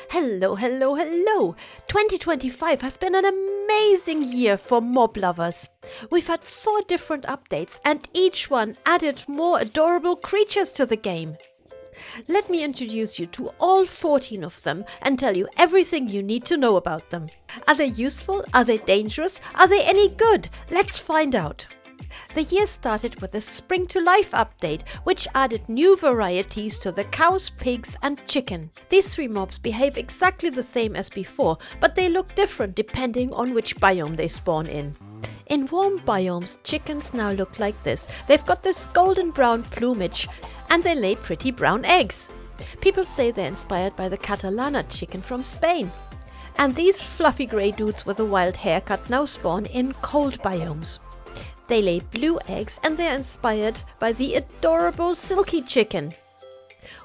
Hello, hello, hello! 2025 has been an amazing year for mob lovers. We've had 4 different updates and each one added more adorable creatures to the game. Let me introduce you to all 14 of them and tell you everything you need to know about them. Are they useful? Are they dangerous? Are they any good? Let's find out. The year started with a Spring to Life update, which added new varieties to the cows, pigs and chicken. These 3 mobs behave exactly the same as before, but they look different depending on which biome they spawn in. In warm biomes, chickens now look like this. They've got this golden brown plumage and they lay pretty brown eggs. People say they're inspired by the Catalana chicken from Spain. And these fluffy grey dudes with a wild haircut now spawn in cold biomes. They lay blue eggs and they're inspired by the adorable silky chicken.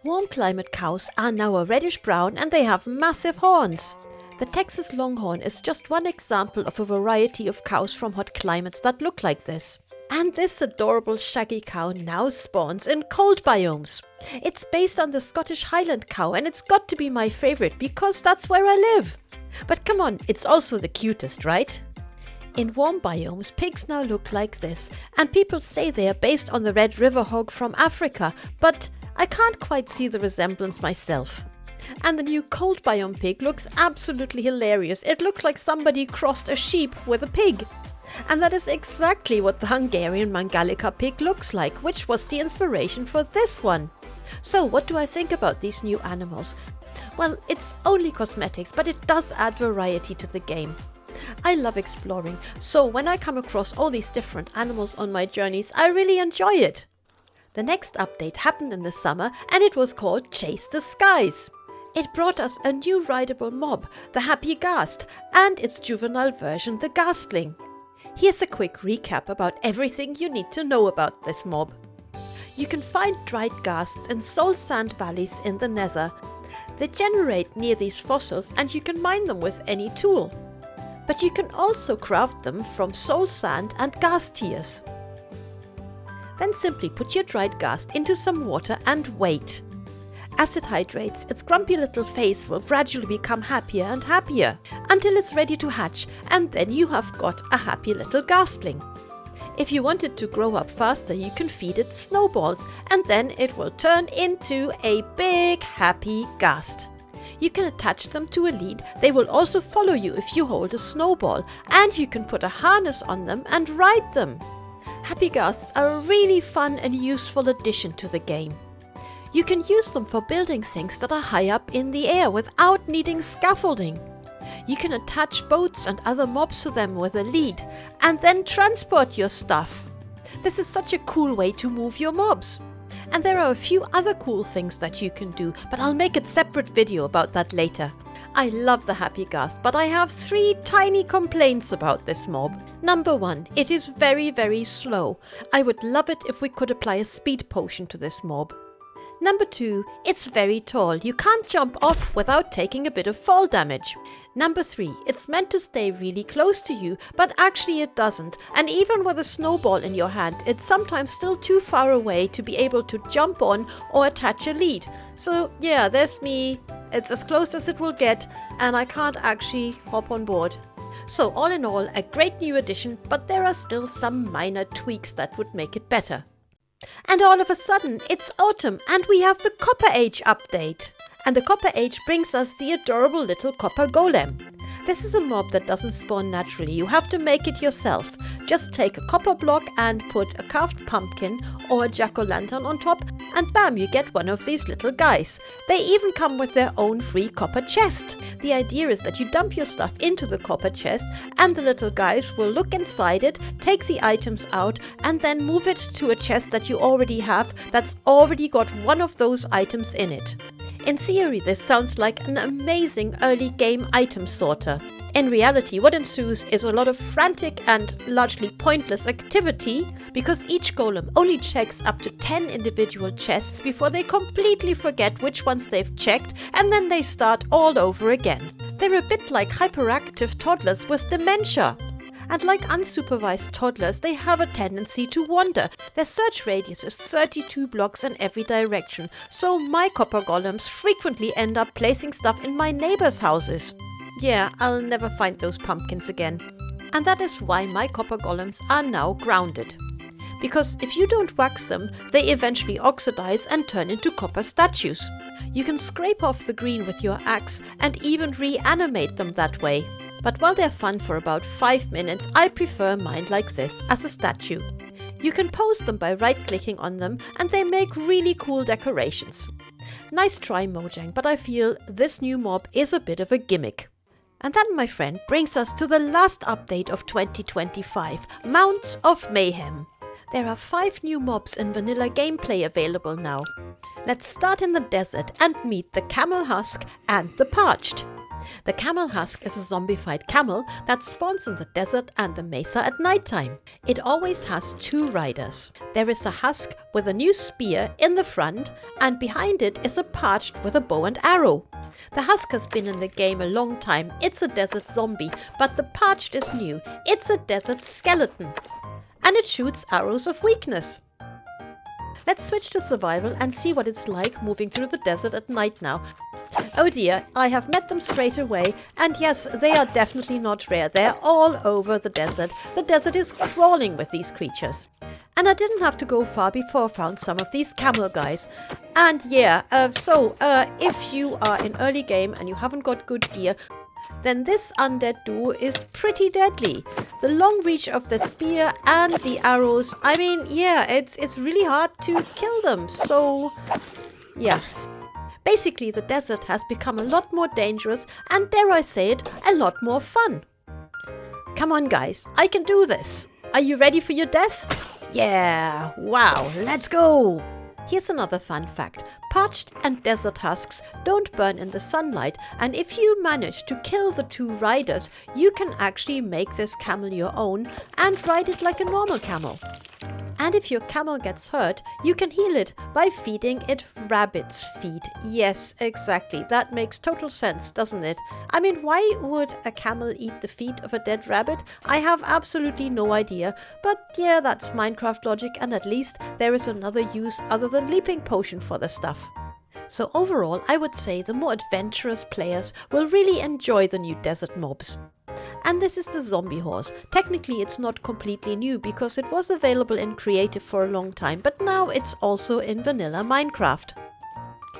Warm climate cows are now a reddish brown and they have massive horns. The Texas Longhorn is just one example of a variety of cows from hot climates that look like this. And this adorable shaggy cow now spawns in cold biomes. It's based on the Scottish Highland cow and it's got to be my favorite because that's where I live. But come on, it's also the cutest, right? In warm biomes, pigs now look like this, and people say they are based on the red river hog from Africa, but I can't quite see the resemblance myself. And the new cold biome pig looks absolutely hilarious. It looks like somebody crossed a sheep with a pig. And that is exactly what the Hungarian Mangalica pig looks like, which was the inspiration for this one. So what do I think about these new animals? Well, it's only cosmetics, but it does add variety to the game. I love exploring, so when I come across all these different animals on my journeys, I really enjoy it. The next update happened in the summer and it was called Chase the Skies. It brought us a new rideable mob, the Happy Ghast, and its juvenile version, the Ghastling. Here's a quick recap about everything you need to know about this mob. You can find dried ghasts in soul sand valleys in the Nether. They generate near these fossils and you can mine them with any tool. But you can also craft them from soul sand and ghast tears. Then simply put your dried ghast into some water and wait. As it hydrates, its grumpy little face will gradually become happier and happier until it's ready to hatch, and then you have got a happy little ghastling. If you want it to grow up faster, you can feed it snowballs and then it will turn into a big happy ghast. You can attach them to a lead. They will also follow you if you hold a snowball, and you can put a harness on them and ride them. Happy ghasts are a really fun and useful addition to the game. You can use them for building things that are high up in the air without needing scaffolding. You can attach boats and other mobs to them with a lead and then transport your stuff. This is such a cool way to move your mobs. And there are a few other cool things that you can do, but I'll make a separate video about that later. I love the Happy Ghast, but I have 3 tiny complaints about this mob. Number 1, it is very, very slow. I would love it if we could apply a speed potion to this mob. Number 2, it's very tall. You can't jump off without taking a bit of fall damage. Number 3, it's meant to stay really close to you, but actually it doesn't. And even with a snowball in your hand, it's sometimes still too far away to be able to jump on or attach a lead. So yeah, there's me. It's as close as it will get, and I can't actually hop on board. So all in all, a great new addition, but there are still some minor tweaks that would make it better. And all of a sudden, it's autumn and we have the Copper Age update. And the Copper Age brings us the adorable little copper golem. This is a mob that doesn't spawn naturally, you have to make it yourself. Just take a copper block and put a carved pumpkin or a jack-o'-lantern on top and bam, you get one of these little guys. They even come with their own free copper chest. The idea is that you dump your stuff into the copper chest and the little guys will look inside it, take the items out and then move it to a chest that you already have that's already got one of those items in it. In theory, this sounds like an amazing early game item sorter. In reality, what ensues is a lot of frantic and largely pointless activity because each golem only checks up to 10 individual chests before they completely forget which ones they've checked and then they start all over again. They're a bit like hyperactive toddlers with dementia. and like unsupervised toddlers, they have a tendency to wander. Their search radius is 32 blocks in every direction, so my copper golems frequently end up placing stuff in my neighbors' houses. Yeah, I'll never find those pumpkins again. And that is why my copper golems are now grounded. Because if you don't wax them, they eventually oxidize and turn into copper statues. You can scrape off the green with your axe and even reanimate them that way. But while they're fun for about 5 minutes, I prefer mine like this, as a statue. You can pose them by right-clicking on them and they make really cool decorations. Nice try, Mojang, but I feel this new mob is a bit of a gimmick. And that, my friend, brings us to the last update of 2025, Mounts of Mayhem. There are 5 new mobs in vanilla gameplay available now. Let's start in the desert and meet the camel husk and the parched. The camel husk is a zombified camel that spawns in the desert and the mesa at nighttime. It always has 2 riders. There is a husk with a new spear in the front, and behind it is a parched with a bow and arrow. The husk has been in the game a long time. It's a desert zombie, but the parched is new. It's a desert skeleton. And it shoots arrows of weakness. Let's switch to survival and see what it's like moving through the desert at night now. Oh dear, I have met them straight away, and yes, they are definitely not rare. They're all over the desert. The desert is crawling with these creatures. And I didn't have to go far before I found some of these camel guys. And yeah, if you are in early game and you haven't got good gear, then this undead duo is pretty deadly. The long reach of the spear and the arrows, I mean, yeah, it's really hard to kill them, so yeah. Basically, the desert has become a lot more dangerous and, dare I say it, a lot more fun. Come on guys, I can do this. Are you ready for your death? Yeah, wow, let's go! Here's another fun fact. Parched and desert husks don't burn in the sunlight, and if you manage to kill the 2 riders, you can actually make this camel your own and ride it like a normal camel. And if your camel gets hurt, you can heal it by feeding it rabbit's feet. Yes, exactly. That makes total sense, doesn't it? I mean, why would a camel eat the feet of a dead rabbit? I have absolutely no idea. But yeah, that's Minecraft logic, and at least there is another use other than leaping potion for the stuff. So overall, I would say the more adventurous players will really enjoy the new desert mobs. And this is the zombie horse. Technically it's not completely new because it was available in creative for a long time, but now it's also in vanilla Minecraft.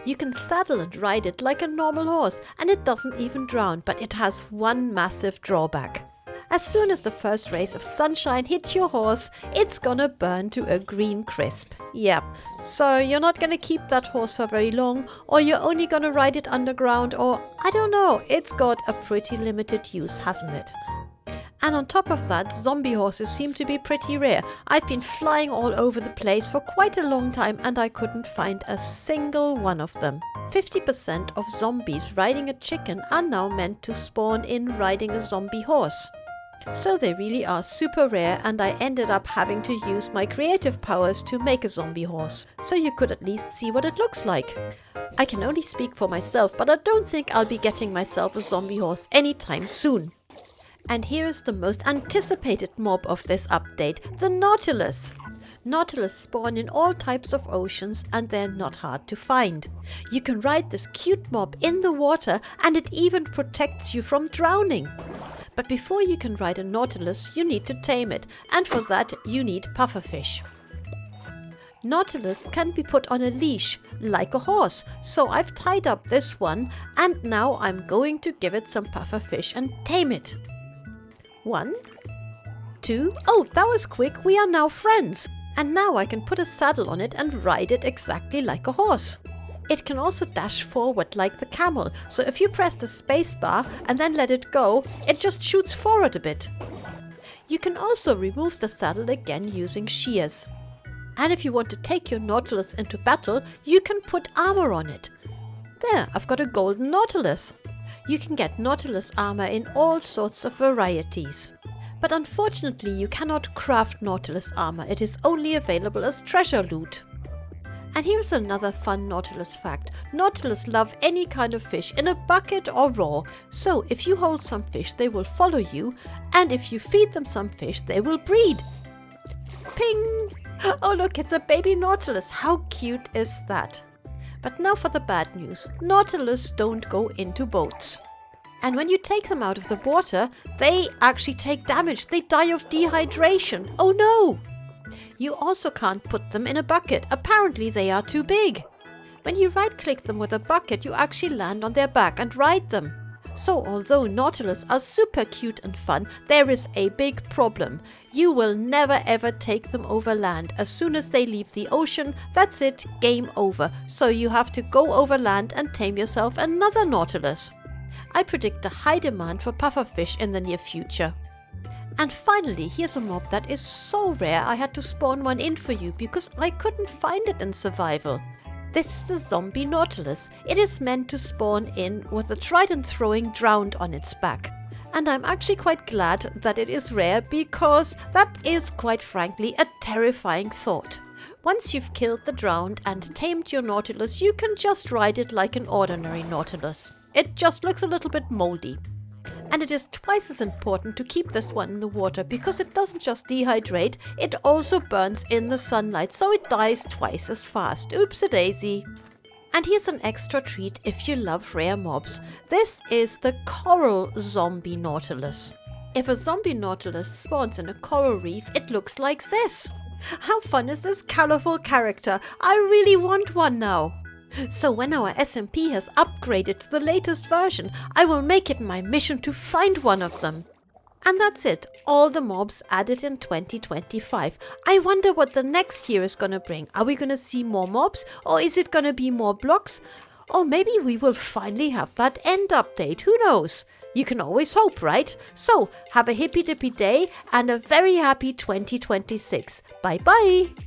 You can saddle and ride it like a normal horse, and it doesn't even drown, but it has one massive drawback. As soon as the first rays of sunshine hit your horse, it's gonna burn to a green crisp. Yep. So you're not gonna keep that horse for very long, or you're only gonna ride it underground, or I don't know, it's got a pretty limited use, hasn't it? And on top of that, zombie horses seem to be pretty rare. I've been flying all over the place for quite a long time and I couldn't find a single one of them. 50% of zombies riding a chicken are now meant to spawn in riding a zombie horse. So they really are super rare, and I ended up having to use my creative powers to make a zombie horse, so you could at least see what it looks like. I can only speak for myself, but I don't think I'll be getting myself a zombie horse anytime soon. And here is the most anticipated mob of this update, the nautilus. Nautilus spawn in all types of oceans and they're not hard to find. You can ride this cute mob in the water and it even protects you from drowning. But before you can ride a nautilus, you need to tame it, and for that you need pufferfish. Nautilus can be put on a leash, like a horse, so I've tied up this one, and now I'm going to give it some pufferfish and tame it. 1, 2, oh, that was quick, we are now friends! And now I can put a saddle on it and ride it exactly like a horse. It can also dash forward like the camel, so if you press the spacebar and then let it go, it just shoots forward a bit. You can also remove the saddle again using shears. And if you want to take your nautilus into battle, you can put armor on it. There, I've got a golden nautilus. You can get nautilus armor in all sorts of varieties. But unfortunately, you cannot craft nautilus armor. It is only available as treasure loot. And here's another fun Nautilus fact. Nautilus love any kind of fish, in a bucket or raw. So if you hold some fish, they will follow you. And if you feed them some fish, they will breed. Ping! Oh look, it's a baby Nautilus. How cute is that? But now for the bad news. Nautilus don't go into boats. And when you take them out of the water, they actually take damage. They die of dehydration. Oh no! You also can't put them in a bucket. Apparently they are too big. When you right-click them with a bucket, you actually land on their back and ride them. So although Nautilus are super cute and fun, there is a big problem. You will never ever take them over land. As soon as they leave the ocean, that's it, game over. So you have to go over land and tame yourself another Nautilus. I predict a high demand for pufferfish in the near future. And finally, here's a mob that is so rare I had to spawn one in for you because I couldn't find it in survival. This is the zombie Nautilus. It is meant to spawn in with a trident throwing drowned on its back. And I'm actually quite glad that it is rare because that is quite frankly a terrifying thought. Once you've killed the drowned and tamed your Nautilus, you can just ride it like an ordinary Nautilus. It just looks a little bit moldy. And it is twice as important to keep this one in the water because it doesn't just dehydrate, it also burns in the sunlight, so it dies twice as fast. Oops-a-daisy. And here's an extra treat if you love rare mobs. This is the coral zombie Nautilus. If a zombie Nautilus spawns in a coral reef, it looks like this. How fun is this colorful character? I really want one now. So when our SMP has upgraded to the latest version, I will make it my mission to find one of them. And that's it, all the mobs added in 2025. I wonder what the next year is gonna bring. Are we gonna see more mobs, or is it gonna be more blocks? Or maybe we will finally have that end update, who knows? You can always hope, right? So, have a hippy dippy day and a very happy 2026. Bye bye!